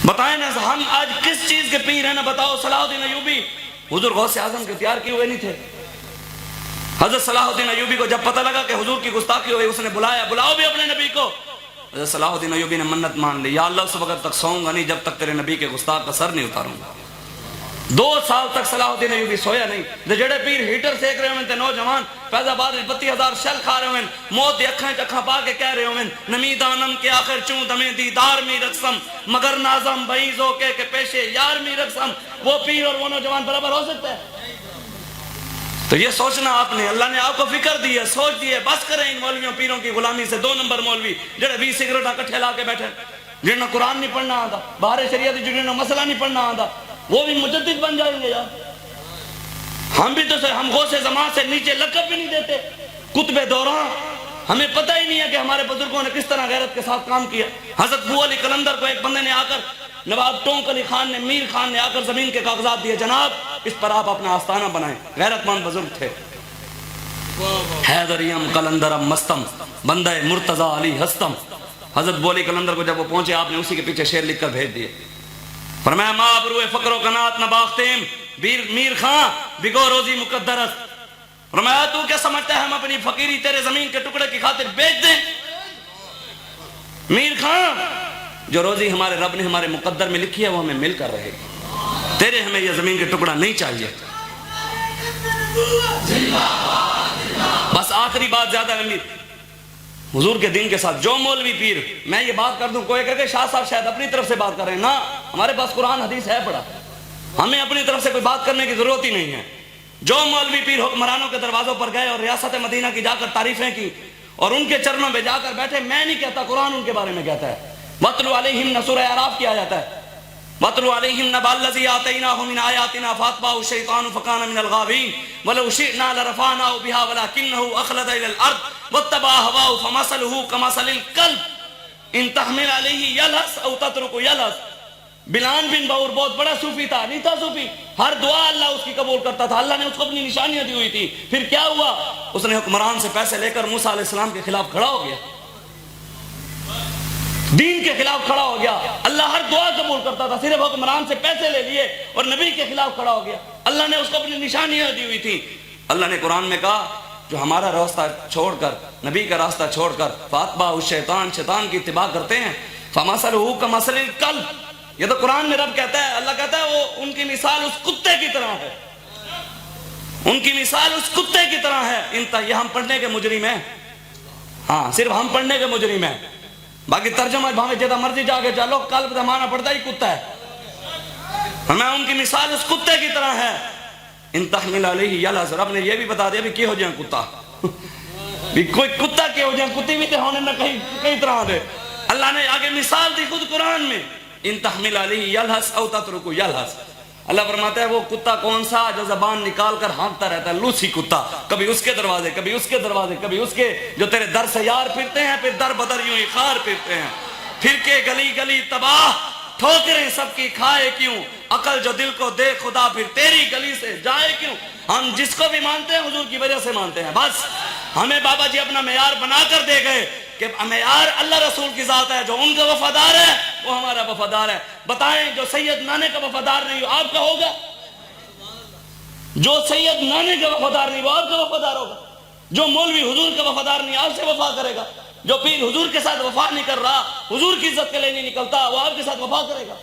بتائیں نا ہم آج کس چیز کے پیر ہیں نا بتاؤ. صلاح الدین ایوبی حضور غوث اعظم کے تیار کیے ہوئے نہیں تھے. حضرت صلاح الدین ایوبی کو جب پتہ لگا کہ حضور کی گستاخی ہوئی اس نے بلایا, بلاؤ بھی اپنے نبی کو. حضرت صلاح الدین ایوبی نے منت مان لی, یا اللہ اس وقت تک سوؤں گا نہیں جب تک تیرے نبی کے گستاخ کا سر نہیں اتاروں گا. 2 سال تک صلاح الدین ایوبی سویا نہیں. جڑے پیر ہیٹر سیک رہے ہوئے تھے نوجوان فیض آباد 32,000 شل کھا رہے ہوئے, موت دی اکھاں چکھاں پا کے کہہ رہے ہوئے نمی دانم کے آخر چون دمیں دیدار می رقصم مگر نازم بھئی زوکے کے پیشے یار می رقصم. وہ پیر اور وہ نوجوان برابر ہو سکتا ہے؟ تو یہ سوچنا آپ نے, اللہ نے آپ کو فکر دی ہے, سوچ دی ہے. بس کریں ان مولویوں پیروں کی غلامی سے. 2 نمبر مولوی جڑے 20 سگریٹاں اکٹھے لا کے بیٹھے, جنہوں قرآن نہیں پڑھنا آتا, باہر شریعت جنہوں مسئلہ نہیں پڑھنا آتا, وہ بھی مجدد بن جائیں گے یار. ہم بھی تو ہم غوث زمان سے نیچے لقب بھی نہیں دیتے, قطب دوران. ہمیں پتہ ہی نہیں ہے کہ ہمارے بزرگوں نے کس طرح غیرت کے ساتھ کام کیا. حضرت بو علی قلندر کو ایک بندے نے آ کر, نواب ٹونک علی خان نے, میر خان نے آ کر زمین کے کاغذات دیے, جناب اس پر آپ اپنا آستانہ بنائیں. غیرت مند بزرگ تھے. حیدریم قلندرم مستم بندہ مرتضی علی ہستم. حضرت بو علی قلندر کو جب وہ پہنچے آپ نے اسی کے پیچھے شعر لکھ کر بھیج دیے. فرمایا ما ابروئے فقر و قنات نباختیم میر خان بگو روزی مقدرت. فرمایا تو کیا سمجھتا ہے ہم اپنی فقیری تیرے زمین کے ٹکڑے کی خاطر بیچ دیں؟ میر خان جو روزی ہمارے رب نے ہمارے مقدر میں لکھی ہے وہ ہمیں مل کر رہے گی, تیرے ہمیں یہ زمین کے ٹکڑا نہیں چاہیے. بس آخری بات زیادہ امیر حضور کے دین کے ساتھ جو مولوی پیر, میں یہ بات کر دوں کوئی کہے کہ شاہ صاحب شاید اپنی طرف سے بات کر رہے ہیں, نا ہمارے پاس قرآن حدیث ہے پڑا, ہمیں اپنی طرف سے کوئی بات کرنے کی ضرورت ہی نہیں ہے. جو مولوی پیر حکمرانوں کے دروازوں پر گئے اور ریاست مدینہ کی جا کر تعریفیں کی اور ان کے چرنوں میں جا کر بیٹھے, میں نہیں کہتا, قرآن ان کے بارے میں کہتا ہے. وَاتْلُ عَلَيْهِمْ سورہ اعراف کیا جاتا ہے, وَاتْلُ عَلَيْهِمْ نَبَأَ الَّذِي آتَيْنَاهُ مِنْ آيَاتِنَا فَأَتْبَعَهُ الشَّيْطَانُ فَكَانَ مِنَ الْغَاوِينَ وَلَوْ شِئْنَا لَرَفَعْنَاهُ بِهَا وَلَكِنَّهُ أَخْلَدَ إِلَى الْأَرْضِ وَاتَّبَعَ هَوَاهُ فَمَثَلُهُ كَمَثَلِ الْكَلْبِ إِن تَحْمِلْ عَلَيْهِ يَلْهَثْ أَوْ تَتْرُكْهُ يَلْهَثْ. بلال بن باور بہت بڑا صوفی تھا, نہیں تھا صوفی, ہر دعا اللہ اس کی قبول کرتا تھا, اللہ نے اس کو اپنی نشانیاں دی ہوئی تھی. پھر کیا ہوا, اس نے حکمران سے پیسے لے کر موسیٰ علیہ السلام کے خلاف کھڑا ہو گیا, دین کے خلاف کھڑا ہو گیا. اللہ ہر دعا قبول کرتا تھا, صرف حکمران سے پیسے لے لیے اور نبی کے خلاف کھڑا ہو گیا. اللہ نے اس کو اپنی نشانیاں دی ہوئی تھی. اللہ نے قرآن میں کہا جو ہمارا راستہ چھوڑ کر, نبی کا راستہ چھوڑ کر فَأَتْبَعَهُ الشَّيْطَانُ شیطان کی اتباع کرتے ہیں, فَمَثَلُهُ كَمَثَلِ الْكَلْبِ. یہ تو قرآن میں رب کہتا ہے, اللہ کہتا ہے وہ ان کی مثال اس کتے کی طرح ہے, ان کی مثال اس کتے کی طرح ہے. یہ ہم پڑھنے کے مجرم ہیں, ہاں صرف ہم پڑھنے کے مجرم ہیں, باقی ترجمہ بھاوے جیتا مرضی جا کے چلو, قلب دمانا پڑتا ہی کتا ہے. ہمیں ان کی مثال اس کتے کی طرح ہے. ان تحمل علیہ یلہث, رب نے یہ بھی بتا دیا بھی کی ہو جائیں کتا, بھی کوئی کتا کی ہو جائیں, کتی بھی تے ہونے میں کئی طرح دے. اللہ نے آگے مثال دی خود قرآن میں, ان تحمل علیہ یلہث او تترکہ یلہث. اللہ فرماتا ہے وہ کتا کون سا جو زبان نکال کر ہانکتا رہتا ہے, لوسی کتا, کبھی اس کے دروازے کبھی اس کے دروازے کبھی اس کے, جو تیرے در سے یار پھرتے ہیں پھر در بدر یوں ہی خار پھرتے ہیں, پھر کے گلی گلی تباہ, ٹھوکریں سب کی کھائے کیوں, عقل جو دل کو دے خدا پھر تیری گلی سے جائے کیوں. ہم جس کو بھی مانتے ہیں حضور کی وجہ سے مانتے ہیں. بس ہمیں بابا جی اپنا معیار بنا کر دے گئے کہ معیار اللہ رسول کی ذات ہے, جو ان کا وفادار ہے وہ ہمارا وفادار ہے. بتائیں جو سید نانے کا وفادار نہیں ہو آپ کا ہوگا, جو سید نانے کا وفادار نہیں وہ آپ کا وفادار ہوگا, جو مولوی حضور کا وفادار نہیں آپ سے وفا کرے گا, جو پیر حضور کے ساتھ وفا نہیں کر رہا, حضور کی عزت کے لیے نہیں نکلتا, وہ آپ کے ساتھ وفا کرے گا.